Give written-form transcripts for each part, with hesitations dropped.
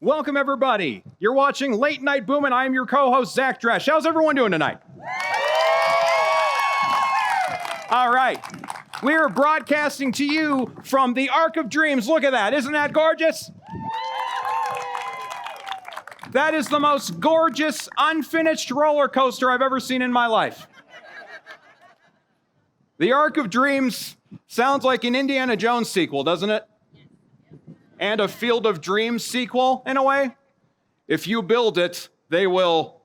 Welcome, everybody. You're watching Late Night Boomin. I am your co-host, Zach Dresch. How's everyone doing tonight? All right. We are broadcasting to you from the Arc of Dreams. Look at that. Isn't that gorgeous? That is the most gorgeous, unfinished roller coaster I've ever seen in my life. The Arc of Dreams sounds like an Indiana Jones sequel, doesn't it? And a Field of Dreams sequel, in a way. If you build it, they will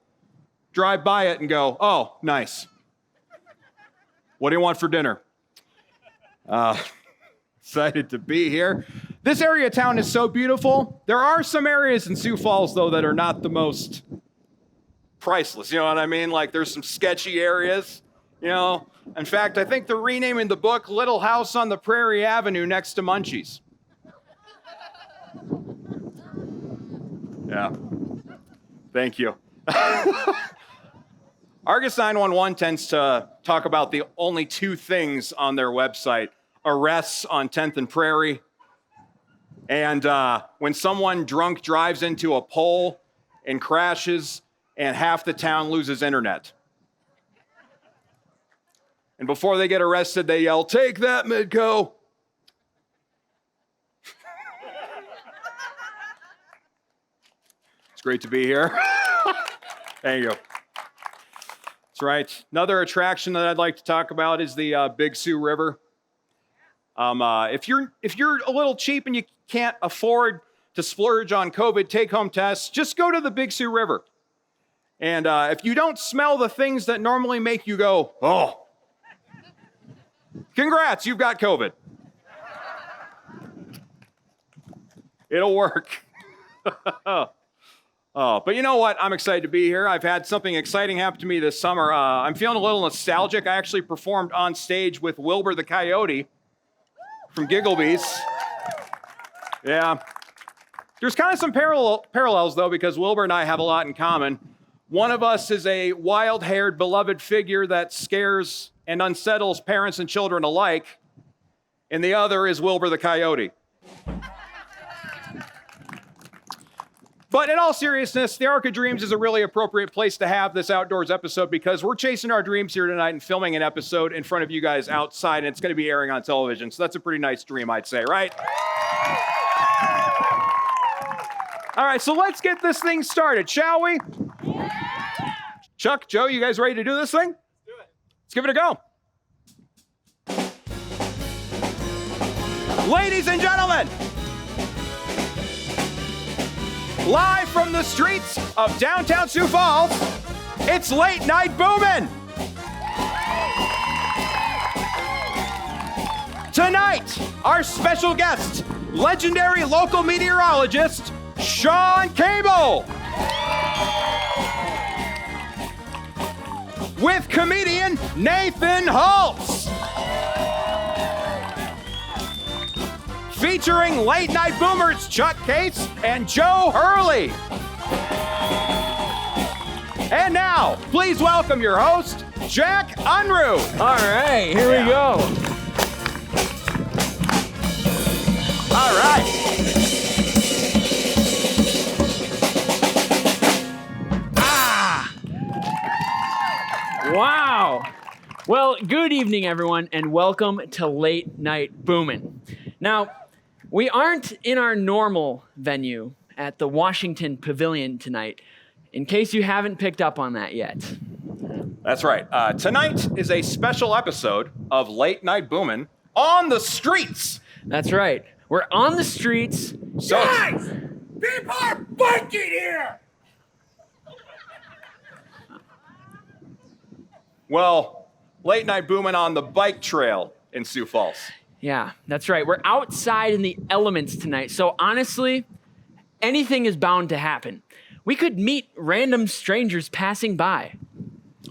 drive by it and go, oh, nice. What do you want for dinner? Excited to be here. This area of town is so beautiful. There are some areas in Sioux Falls, though, that are not the most priceless. You know what I mean? Like, there's some sketchy areas, you know. In fact, I think they're renaming the book Little House on the Prairie Avenue next to Munchies. Yeah. Thank you. Argus 911 tends to talk about the only two things on their website: arrests on 10th and Prairie, and when someone drunk drives into a pole and crashes and half the town loses internet. And before they get arrested, they yell, "Take that, Midco." It's great to be here. Thank you. That's right. Another attraction that I'd like to talk about is the Big Sioux River. If you're a little cheap and you can't afford to splurge on COVID take-home tests, just go to the Big Sioux River. And if you don't smell the things that normally make you go, oh, congrats, you've got COVID. It'll work. Oh, but you know what? I'm excited to be here. I've had something exciting happen to me this summer. I'm feeling a little nostalgic. I actually performed on stage with Wilbur the Coyote from Gigglebees. Yeah. There's kind of some parallels, though, because Wilbur and I have a lot in common. One of us is a wild-haired, beloved figure that scares and unsettles parents and children alike, and the other is Wilbur the Coyote. But in all seriousness, the Arc of Dreams is a really appropriate place to have this outdoors episode because we're chasing our dreams here tonight and filming an episode in front of you guys outside, and it's going to be airing on television. So that's a pretty nice dream, I'd say, right? All right, so let's get this thing started, shall we? Chuck, Joe, you guys ready to do this thing? Let's do it. Let's give it a go. Ladies and gentlemen, live from the streets of downtown Sioux Falls, it's Late Night Boomin. Tonight, our special guest, legendary local meteorologist, Sean Cable. With comedian Nathan Holtz. Featuring Late Night Boomers Chuck Cates and Joe Hurley. And now, please welcome your host, Jack Unruh. All right, here we go. All right. Wow. Well, good evening, everyone, and welcome to Late Night Boomin. Now, we aren't in our normal venue at the Washington Pavilion tonight, in case you haven't picked up on that yet. That's right. Tonight is a special episode of Late Night Boomin' on the streets. That's right. We're on the streets. So guys, people are biking here. Well, Late Night Boomin' on the bike trail in Sioux Falls. Yeah, that's right. We're outside in the elements tonight. So honestly, anything is bound to happen. We could meet random strangers passing by.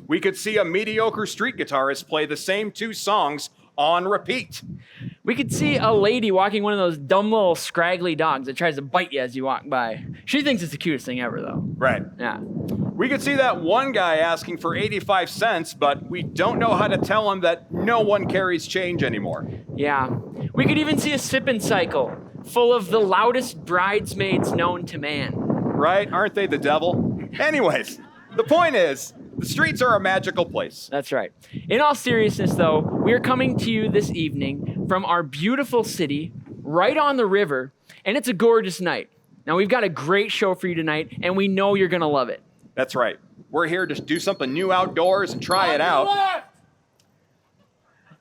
We could see a mediocre street guitarist play the same two songs on repeat. We could see a lady walking one of those dumb little scraggly dogs that tries to bite you as you walk by. She thinks it's the cutest thing ever, though. Right. Yeah. We could see that one guy asking for 85 cents, but we don't know how to tell him that no one carries change anymore. Yeah. We could even see a sippin' cycle full of the loudest bridesmaids known to man. Right? Aren't they the devil? Anyways, the point is, the streets are a magical place. That's right. In all seriousness, though, we are coming to you this evening from our beautiful city, right on the river, and it's a gorgeous night. Now, we've got a great show for you tonight, and we know you're going to love it. That's right. We're here to do something new outdoors and try it out.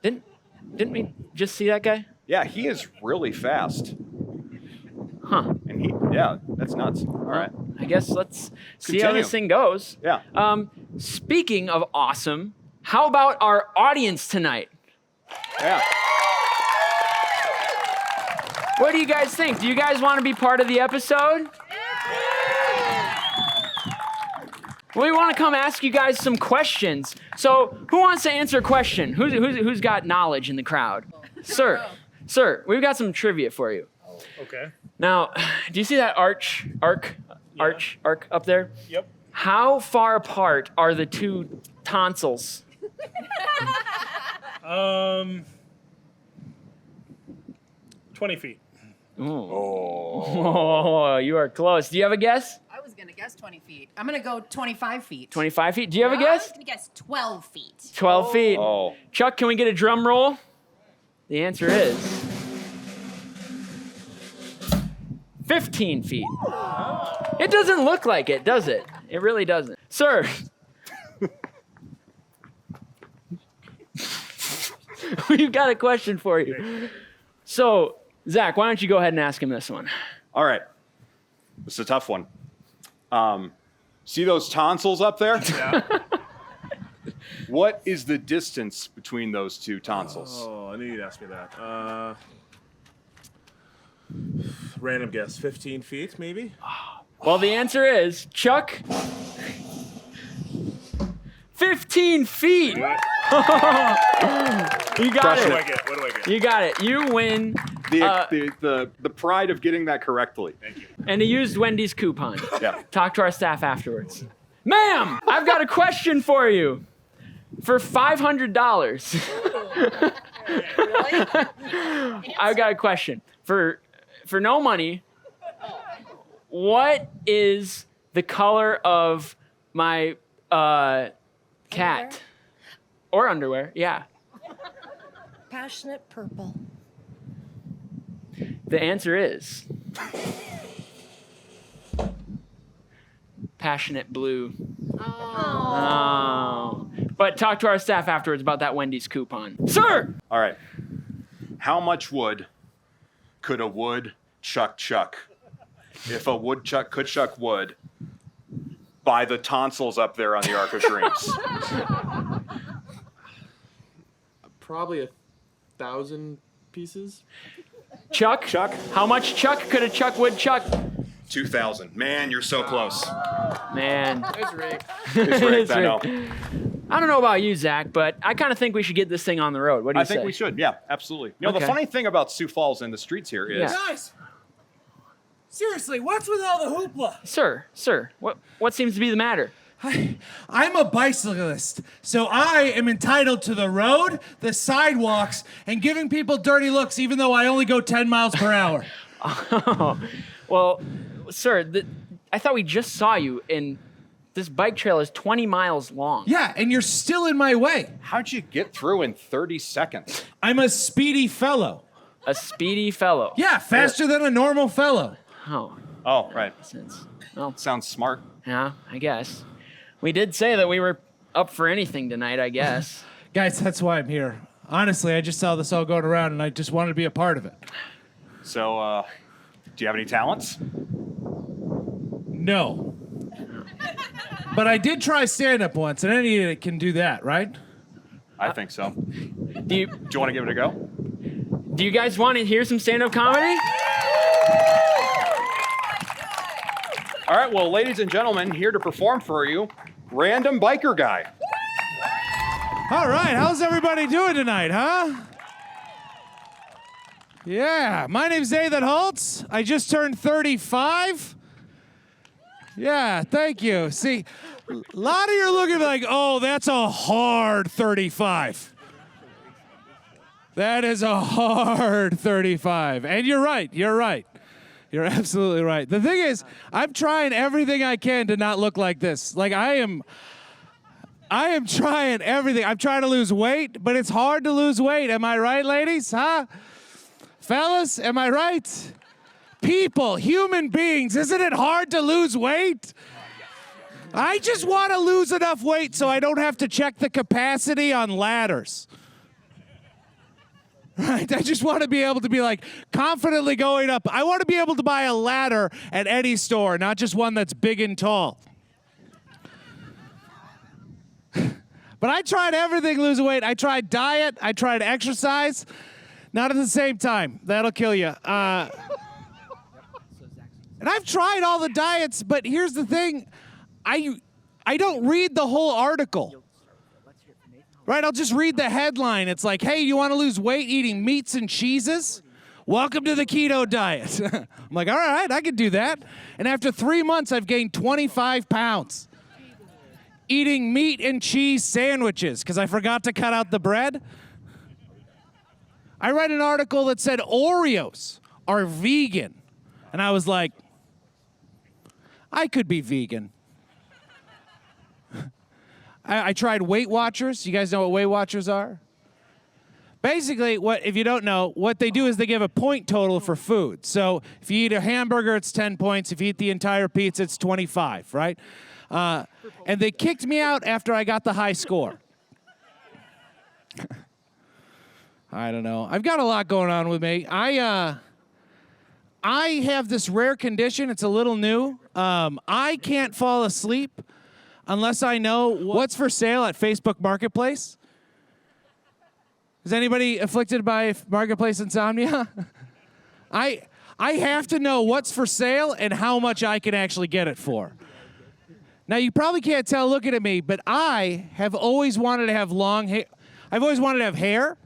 Didn't we just see that guy? Yeah, he is really fast. Huh. And that's nuts. All right. I guess let's see how Continue. this thing goes. Yeah. Speaking of awesome, how about our audience tonight? Yeah. What do you guys think? Do you guys want to be part of the episode? We want to come ask you guys some questions. So, who wants to answer a question? Who's got knowledge in the crowd? Sir, we've got some trivia for you. Okay. Now, do you see that arc up there? Yep. How far apart are the two tonsils? 20 feet. Oh, you are close. Do you have a guess? I was going to guess 20 feet. I'm going to go 25 feet. 25 feet. Do you have a I guess? was going to guess 12 feet. 12 feet. Oh. Chuck, can we get a drum roll? The answer is 15 feet. It doesn't look like it, does it? It really doesn't. Sir. We've got a question for you. So, Zach, why don't you go ahead and ask him this one? All right. This is a tough one. See those tonsils up there? Yeah. What is the distance between those two tonsils? Oh, I knew you'd ask me that. Random guess. 15 feet, maybe? Well, the answer is, Chuck, 15 feet. What? You got Crushing What do I it. get? What do I get? You got it. You win. The pride of getting that correctly. Thank you. And he used Wendy's coupon. Yeah. Talk to our staff afterwards. Ma'am, I've got a question for you. For $500. I've got a question. For no money, what is the color of my cat? Underwear? Or underwear, yeah. Passionate purple. The answer is passionate blue. Oh. But talk to our staff afterwards about that Wendy's coupon. Sir! All right. How much wood could a woodchuck chuck if a woodchuck could chuck wood by the tonsils up there on the Arc of Dreams? Probably 1,000 pieces. Chuck? Chuck? How much chuck could a chuck would chuck? 2,000. Man, you're so close. Man. It's rigged. It's rigged, I know. I don't know about you, Zach, but I kind of think we should get this thing on the road. What do you I say? think we should. Yeah, absolutely. You know, Okay. the funny thing about Sioux Falls and the streets here is Yeah. Guys, seriously, what's with all the hoopla? Sir, what seems to be the matter? I'm a bicyclist, so I am entitled to the road, the sidewalks, and giving people dirty looks even though I only go 10 miles per hour. Well, sir, I thought we just saw you, and this bike trail is 20 miles long. Yeah, and you're still in my way. how'd you get through in 30 seconds? I'm a speedy fellow. A speedy fellow. Yeah, faster than a normal fellow. Oh, Oh, right. well, Sounds smart. yeah, I guess. We did say that we were up for anything tonight, I guess. Guys, that's why I'm here. Honestly, I just saw this all going around and I just wanted to be a part of it. So, do you have any talents? No. But I did try stand-up once, and any idiot can do that, right? I think so. Do you want to give it a go? do you guys want to hear some stand-up comedy? All right, well, ladies and gentlemen, here to perform for you, Random Biker Guy. All right, how's everybody doing tonight, huh? Yeah, my name's Nathan Holtz. I just turned 35. Yeah, thank you. See, a lot of you are looking like, oh, that's a hard 35. That is a hard 35. And you're right. You're right. You're absolutely right. The thing is, I'm trying everything I can to not look like this. Like I am trying everything. I'm trying to lose weight, but it's hard to lose weight. Am I right, ladies? Huh? Fellas, am I right? People, human beings, isn't it hard to lose weight? I just want to lose enough weight so I don't have to check the capacity on ladders. Right? I just want to be able to be like confidently going up. I want to be able to buy a ladder at any store, not just one that's big and tall. But I tried everything losing weight. I tried diet. I tried exercise. Not at the same time. That'll kill you. And I've tried all the diets, but here's the thing. I don't read the whole article. Right? I'll just read the headline. It's like, hey, you want to lose weight eating meats and cheeses? Welcome to the keto diet. I'm like, all right, I can do that. And after 3 months, I've gained 25 pounds. Eating meat and cheese sandwiches because I forgot to cut out the bread. I read an article that said Oreos are vegan. And I was like, I could be vegan. I tried Weight Watchers. You guys know what Weight Watchers are? Basically, if you don't know, what they do is they give a point total for food. So if you eat a hamburger, it's 10 points. If you eat the entire pizza, it's 25, right? And they kicked me out after I got the high score. I don't know. I've got a lot going on with me. I have this rare condition. It's a little new. I can't fall asleep unless I know what's for sale at Facebook Marketplace. Is anybody afflicted by Marketplace insomnia? I have to know what's for sale and how much I can actually get it for. Now, you probably can't tell looking at me, but I have always wanted to have long hair. I've always wanted to have hair.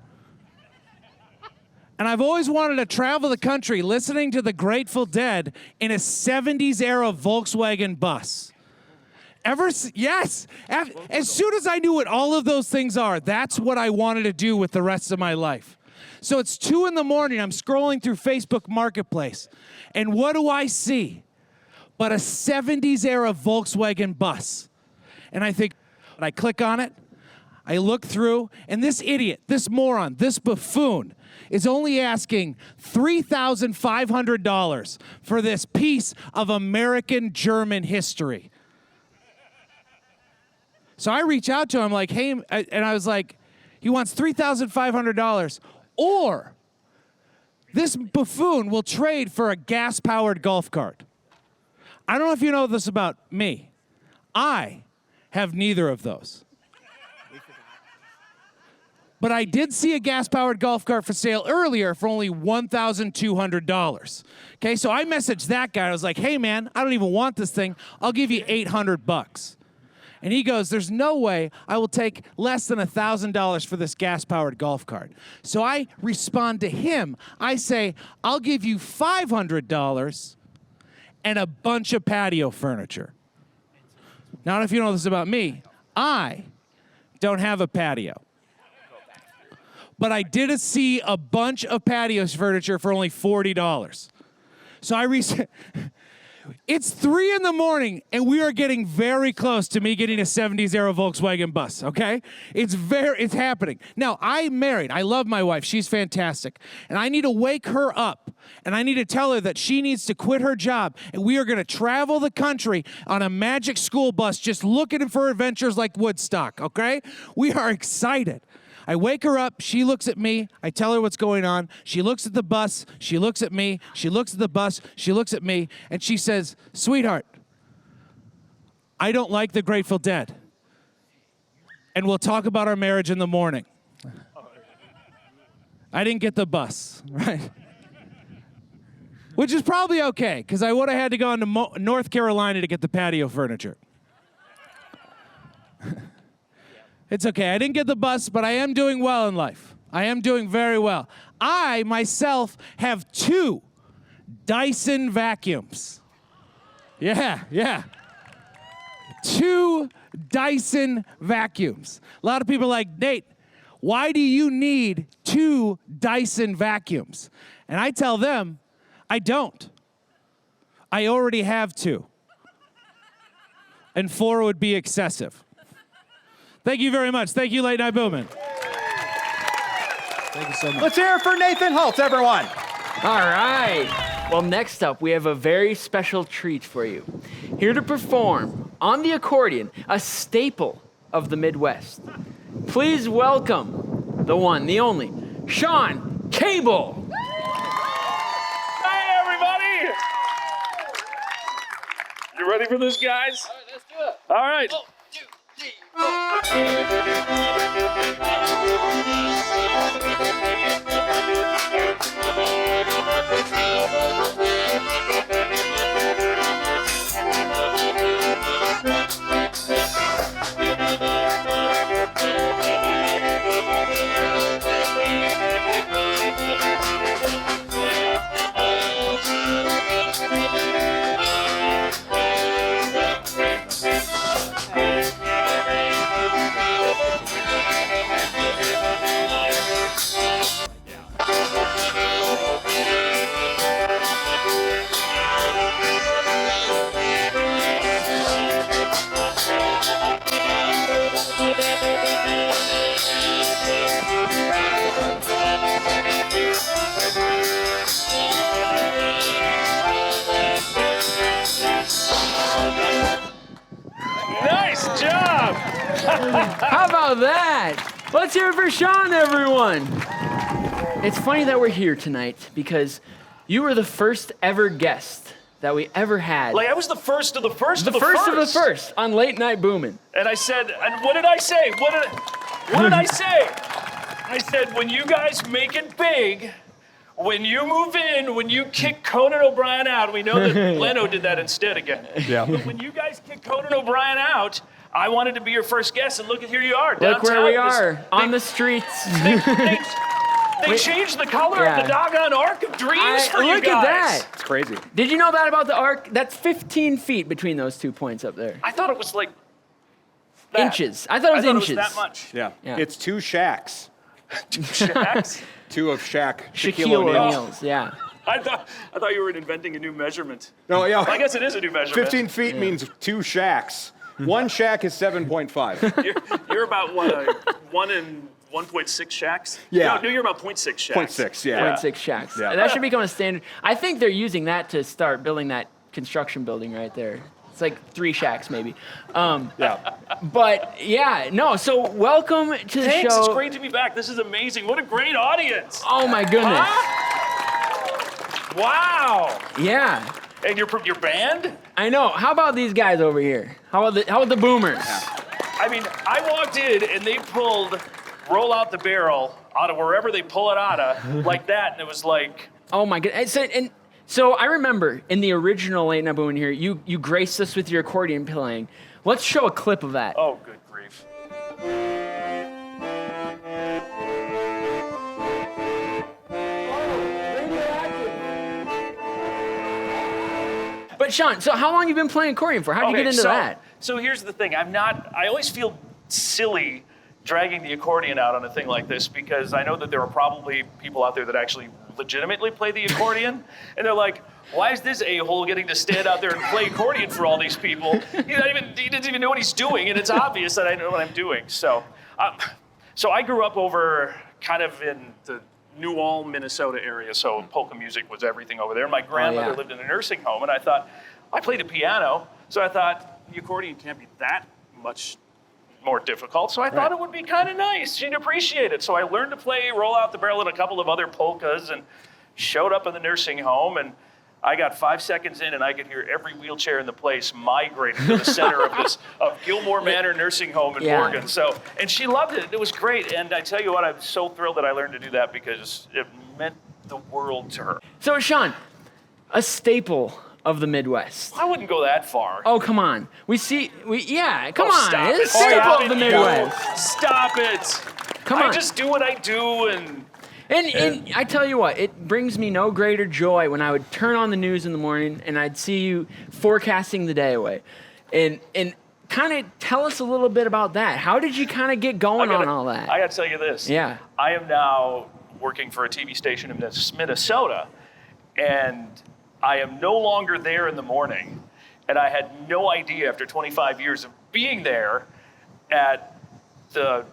And I've always wanted to travel the country listening to the Grateful Dead in a 70s era Volkswagen bus. Yes. As soon as I knew what all of those things are, that's what I wanted to do with the rest of my life. So it's 2 a.m. I'm scrolling through Facebook Marketplace. And what do I see? But a 70s era Volkswagen bus. And I think, I click on it. I look through, and this idiot, this moron, this buffoon is only asking $3,500 for this piece of American German history. So I reach out to him like, hey, and I was like, he wants $3,500, or this buffoon will trade for a gas-powered golf cart. I don't know if you know this about me. I have neither of those. But I did see a gas-powered golf cart for sale earlier for only $1,200. Okay, so I messaged that guy. I was like, hey, man, I don't even want this thing. I'll give you $800. And he goes, there's no way I will take less than $1,000 for this gas-powered golf cart. So I respond to him. I say, I'll give you $500 and a bunch of patio furniture. Now, I don't know if you know this about me. I don't have a patio. But I did see a bunch of patio furniture for only $40. So it's 3 a.m. and we are getting very close to me getting a 70s era Volkswagen bus, okay? It's happening. Now, I'm married. I love my wife. She's fantastic. And I need to wake her up. And I need to tell her that she needs to quit her job. And we are going to travel the country on a magic school bus just looking for adventures like Woodstock, okay? We are excited. I wake her up, she looks at me, I tell her what's going on, she looks at the bus, she looks at me, she looks at the bus, she looks at me, and she says, sweetheart, I don't like the Grateful Dead, and we'll talk about our marriage in the morning. I didn't get the bus, right? Which is probably okay, because I would have had to go into North Carolina to get the patio furniture. It's okay. I didn't get the bus, but I am doing well in life. I am doing very well. I, myself, have 2 Dyson vacuums. Yeah. 2 Dyson vacuums. A lot of people are like, Nate, why do you need 2 Dyson vacuums? And I tell them, I don't. I already have 2. And 4 would be excessive. Thank you very much. Thank you, Late Night Boomin. Thank you so much. Let's hear it for Nathan Holtz, everyone. All right. Well, next up, we have a very special treat for you. Here to perform on the accordion, a staple of the Midwest. Please welcome the one, the only, Sean Cable. Hi, everybody. You ready for this, guys? All right, let's do it. All right. 1, 2, 3, 'Nice job! How about that? Let's hear it for Sean, everyone. It's funny that we're here tonight because you were the first ever guest that we ever had. Like, I was the first of the first of the first first. of the first on Late Night Boomin. And I said, and what did I say? What did I say? I said, when you guys make it big, when you move in, when you kick Conan O'Brien out, we know that Leno did that instead again. Yeah. But when you guys kick Conan O'Brien out, I wanted to be your first guest, and look at here you are. Look where we downtown. are, on the streets. They changed the color Yeah. of the doggone Arc of Dreams for you Look guys. at that. It's crazy. Did you know that about the arc? That's 15 feet between those 2 points up there. I thought it was like that. Inches. I thought it was inches. that much. Yeah. Yeah. It's 2 Shaqs. Shaqs? 2 of Shaq. Shaquille O'Neal's, yeah. I thought you were inventing a new measurement. No, yeah. I guess it is a new measurement. 15 feet means 2 Shaqs. 1 Shaq is 7.5. You're about what, 1 and 1.6 shacks? Yeah. No, you're about 0.6 shacks. 0.6, yeah. 0.6 shacks. Yeah. That should become a standard. I think they're using that to start building that construction building right there. It's like 3 shacks maybe. Yeah. But yeah, no, so welcome to the Thanks, show. it's great to be back. This is amazing. What a great audience. Oh my goodness. Wow. Yeah. And your band? I know. How about these guys over here? How about the boomers? I mean, I walked in and they pulled Roll Out the Barrel out of wherever they pull it out of like that, and it was like, Oh my goodness. So I remember in the original Late Night Boomin' here, you graced us with your accordion playing. Let's show a clip of that. oh, good grief. But Sean, so how long you been playing accordion for? How'd you get into that? So here's the thing. I always feel silly dragging the accordion out on a thing like this because I know that there are probably people out there that actually legitimately play the accordion. And they're like, why is this a-hole getting to stand out there and play accordion for all these people? He doesn't even know what he's doing, and it's obvious that I know what I'm doing. So I grew up over kind of in the New Ulm, Minnesota area, so polka music was everything over there. My grandmother lived in a nursing home, and I thought, I played the piano, so I thought the accordion can't be that much more difficult, so I thought it would be kind of nice. She'd appreciate it. So I learned to play Roll Out the Barrel and a couple of other polkas and showed up in the nursing home, and I got 5 seconds in and I could hear every wheelchair in the place migrating to the center of Gilmore Manor Nursing Home in Morgan. So, and she loved it. It was great. And I tell you what, I'm so thrilled that I learned to do that because it meant the world to her. So Sean, a staple of the Midwest. I wouldn't go that far. Oh, come on. Come on. Stop it. It's a staple Stop of the it, Midwest. Stop it. Come on. I just do what I do and I tell you what, it brings me no greater joy when I would turn on the news in the morning and I'd see you forecasting the day away. And kind of tell us a little bit about that. How did you kind of get going on all that? I got to tell you this. Yeah. I am now working for a TV station in Minnesota, and I am no longer there in the morning. And I had no idea after 25 years of being there at the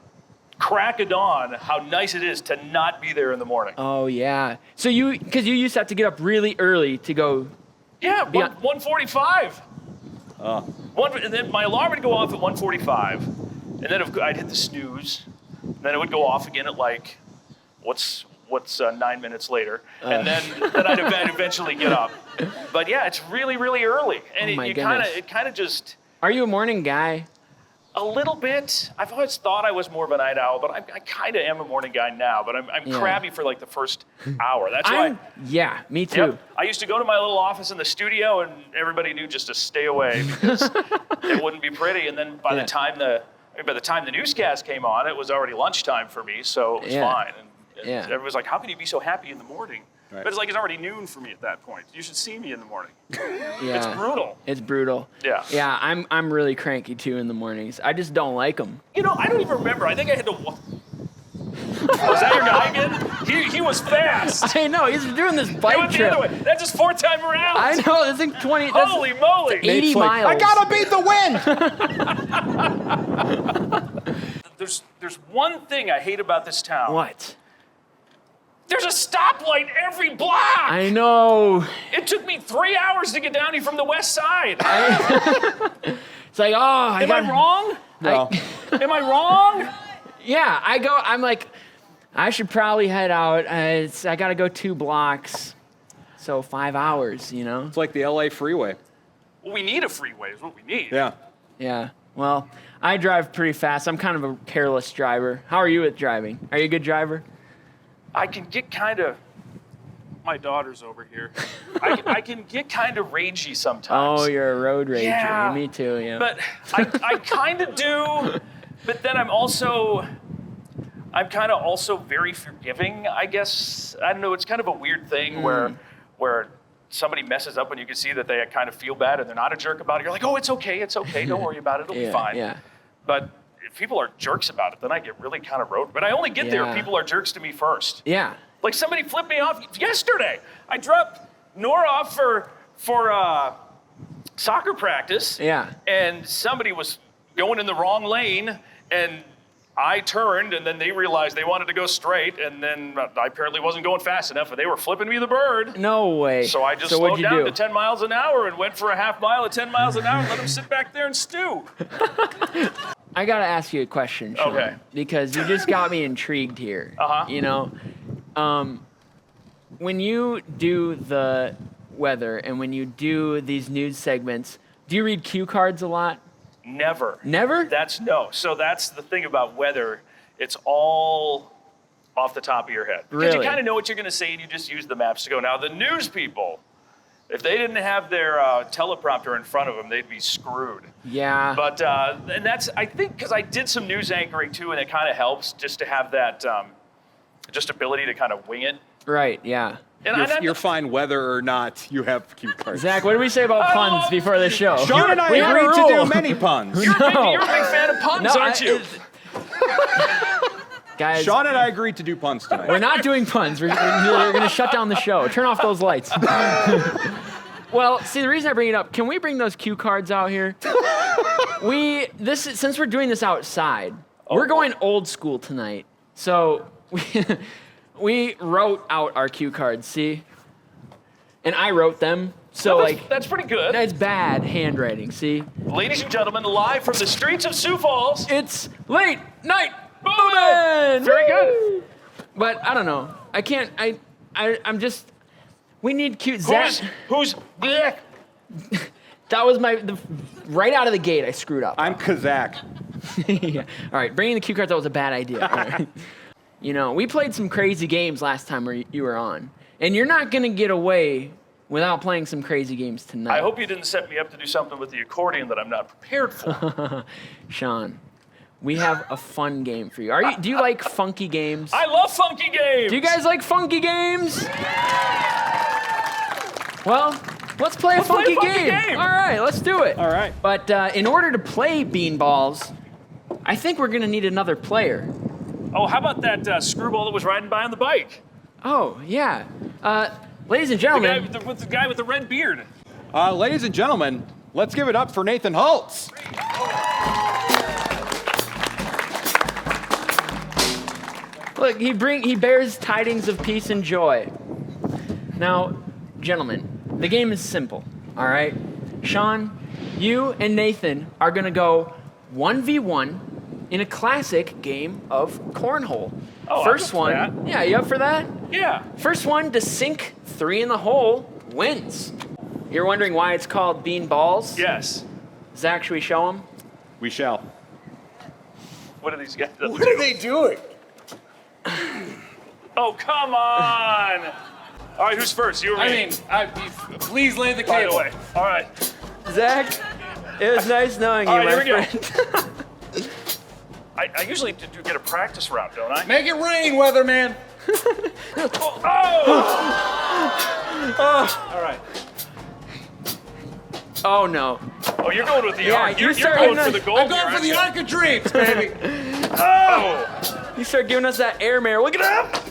crack of dawn how nice it is to not be there in the morning. Oh, yeah. So because you used to have to get up really early to go. Yeah, Beyond- 1:45. And then my alarm would go off at 1:45, and then I'd hit the snooze, and then it would go off again at like, what's 9 minutes later, and then I'd eventually get up. But yeah, it's really, really early, and Oh my it goodness. kind of just Are you a morning guy? a little bit. I've always thought I was more of a night owl, but I kind of am a morning guy now. But I'm Yeah. crabby for like the first hour. That's why. Yeah, me too. Yep. I used to go to my little office in the studio, and everybody knew just to stay away because it wouldn't be pretty. And then by the time the newscast came on, it was already lunchtime for me, so it was Yeah. fine. And Yeah. everybody's like, "How can you be so happy in the morning?" Right. But it's like it's already noon for me at that point. You should see me in the morning. Yeah. It's brutal. It's brutal. Yeah. Yeah, I'm really cranky too in the mornings. I just don't like them. You know, I don't even remember. I think I had to. Was that your guy again? He was fast. I know, he's doing this He bike went the trip. other way. That's his fourth time around. I know, this thing 20. That's Holy moly! 80 Nate's like, miles. I gotta beat the wind. There's one thing I hate about this town. What? There's a stoplight every block. I know. It took me 3 hours to get down here from the west side. It's like, oh, Am I wrong? No. Am I wrong? Yeah, I'm like, I should probably head out. I gotta go 2 blocks. So 5 hours, you know? It's like the LA freeway. Well, we need a freeway is what we need. Yeah. Yeah. Well, I drive pretty fast. I'm kind of a careless driver. How are you with driving? Are you a good driver? I can get kind of. My daughter's over here. I can get kind of ragey sometimes. Oh, you're a road rager. Yeah. Me too, yeah. But I kind of do. But then I'm kind of also very forgiving, I guess. I don't know. It's kind of a weird thing where somebody messes up and you can see that they kind of feel bad and they're not a jerk about it. You're like, oh, it's okay. Don't worry about it. It'll be fine. Yeah. But if people are jerks about it, then I get really kind of road. But I only get there if people are jerks to me first. Yeah. Like somebody flipped me off yesterday. I dropped Nora off for soccer practice. Yeah. And somebody was going in the wrong lane, and I turned, and then they realized they wanted to go straight, and then I apparently wasn't going fast enough, and they were flipping me the bird. No way. So I just what'd slowed you down do? to 10 miles an hour and went for a half mile at 10 miles an hour and let them sit back there and stew. I gotta ask you a question, Sean. Okay. Because you just got me intrigued here. Uh-huh. You know, when you do the weather and when you do these news segments, do you read cue cards a lot? Never. Never? So that's the thing about weather. It's all off the top of your head. Because you Really? kind of know what you're going to say and you just use the maps to go. Now, the news people, if they didn't have their teleprompter in front of them, they'd be screwed. Yeah. But, and that's, I think, because I did some news anchoring too, and it kind of helps just to have that just ability to kind of wing it. Right, yeah. And You're fine whether or not you have cue cards. Zach, what did we say about puns before the show? Sean and I We had a agreed to rule. do many puns. you're a big fan of puns, aren't you? Guys, Sean and I agreed to do puns tonight. we're not doing puns. We're going to shut down the show. Turn off those lights. Well, see, the reason I bring it up, can we bring those cue cards out here? Since we're doing this outside, we're going old school tonight. So we wrote out our cue cards, see? And I wrote them. So, that's pretty good. that's bad handwriting, see? Ladies and gentlemen, live from the streets of Sioux Falls. It's Late Night Boomin! Very good. But I don't know. I can't, I'm just, we need cute Zach. Who's bleh? That was right out of the gate, I screwed up. I'm Kazakh. Yeah. All right, bringing the cue cards, that was a bad idea. All right. You know, we played some crazy games last time where you were on. And you're not going to get away without playing some crazy games tonight. I hope you didn't set me up to do something with the accordion that I'm not prepared for. Sean, we have a fun game for you. Do you like funky games? I love funky games. Do you guys like funky games? Well, Let's play a funky funky game. game. All right, let's do it. All right. But in order to play beanballs, I think we're gonna need another player. Oh, how about that screwball that was riding by on the bike? Oh yeah. Ladies and The guy gentlemen, with the guy with the red beard. Ladies and gentlemen, let's give it up for Nathan Holtz. look, he bears tidings of peace and joy. Now, gentlemen, the game is simple. All right, Sean, you and Nathan are gonna go 1v1 in a classic game of cornhole. Oh, I'm First up for one. that. Yeah, you up for that? Yeah. First one to sink 3 in the hole wins. You're wondering why it's called bean balls? Yes. Zach, should we show them? We shall. What are these guys up What to? are they doing? Oh, come on. All right, who's first? You or me? Please lay the By the cable. way. All right. Zach, it was nice knowing you, All right, my here we go. friend. I usually do get a practice round, don't I? Make it rain, weatherman. All right. Oh no. Oh, you're going with the Yeah, arc. you You're start going hitting for us. the goal. I'm going here, for the aren't arc of dreams, baby. you? Oh. You start giving us that air mare. Look at that.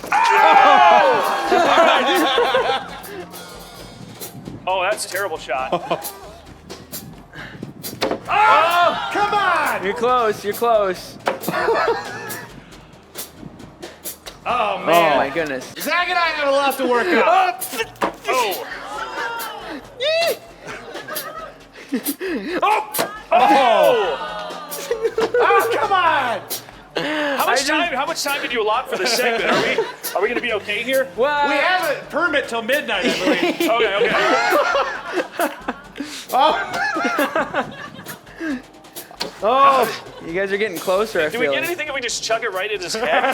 Oh, that's a terrible shot. Come on. You're close. You're close. Oh, Oh man. my goodness. Zach and I have a lot to work out. Oh. Oh, come on. How much time did you allot for this segment? Are we going to be okay here? Well, We have a permit till midnight, I believe. Okay. oh, you guys are getting closer. I Do we feel get like. anything if we just chuck it right in his head?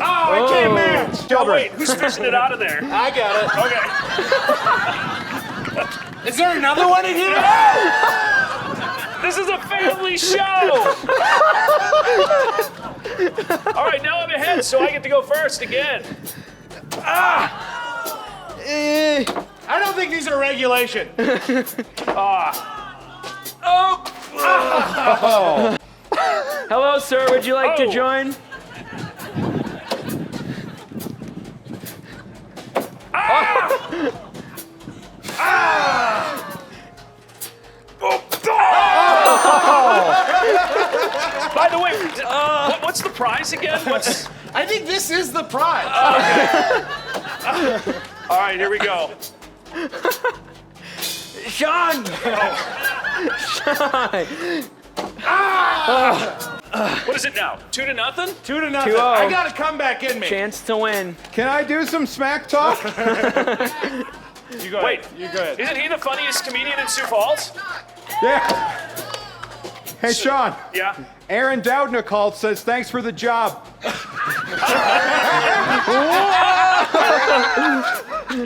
I can't match. Oh, wait, who's fishing it out of there? I got Okay. it. Is there another one in here? This is a family show. All right, now I'm ahead, so I get to go first again. I don't think these are regulation. Hello, sir. Would you like to Oh. join? By the way, what's the prize again? I think this is the prize. All right, here we go. Sean. Sean. What is it now? 2-0? 2-0. 2-0. I got to come back in me. Chance to win. Can I do some smack talk? You go Wait, ahead. You go ahead. isn't he the funniest comedian in Sioux Falls? Yeah. Hey, Sean. Yeah. Aaron Dowdna called, says thanks for the job. You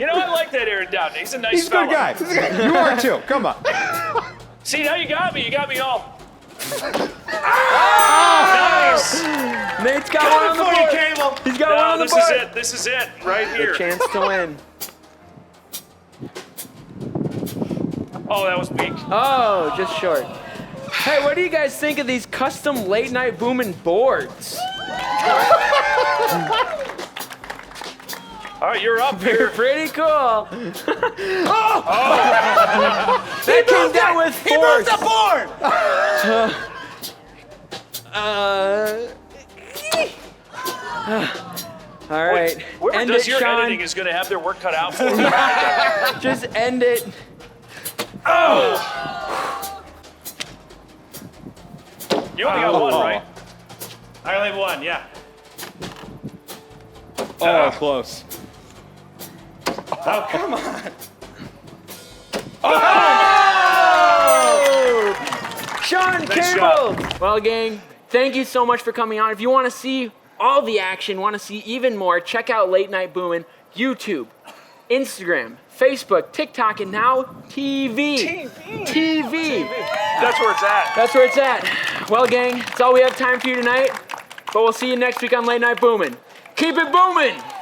know, I like that Aaron Dowdna. He's a nice He's a good fella. guy. You are too. Come on. See, now you got me. You got me all. Nice. Nate's got one on the Before you board. cable. He's got No, one on the this board. is it. This is it. Right here. Chance to win. Oh, that was weak. Oh, just short. Hey, what do you guys think of these custom Late Night Boomin' boards? All right, you're up They're here. pretty cool. That came down with He moved force. the board. All right. Whoever End does it, your Sean. editing is going to have their work cut out for them. Just end it. You only got one, right? I only have one, yeah. Oh, close. Oh, come on. Sean Nice Cable. Well, gang, thank you so much for coming on. If you want to see all the action, want to see even more, check out Late Night Boomin', YouTube, Instagram, Facebook, TikTok, and now TV. TV. That's where it's at. That's where it's at. Well, gang, that's all we have time for you tonight. But we'll see you next week on Late Night Boomin'. Keep it booming!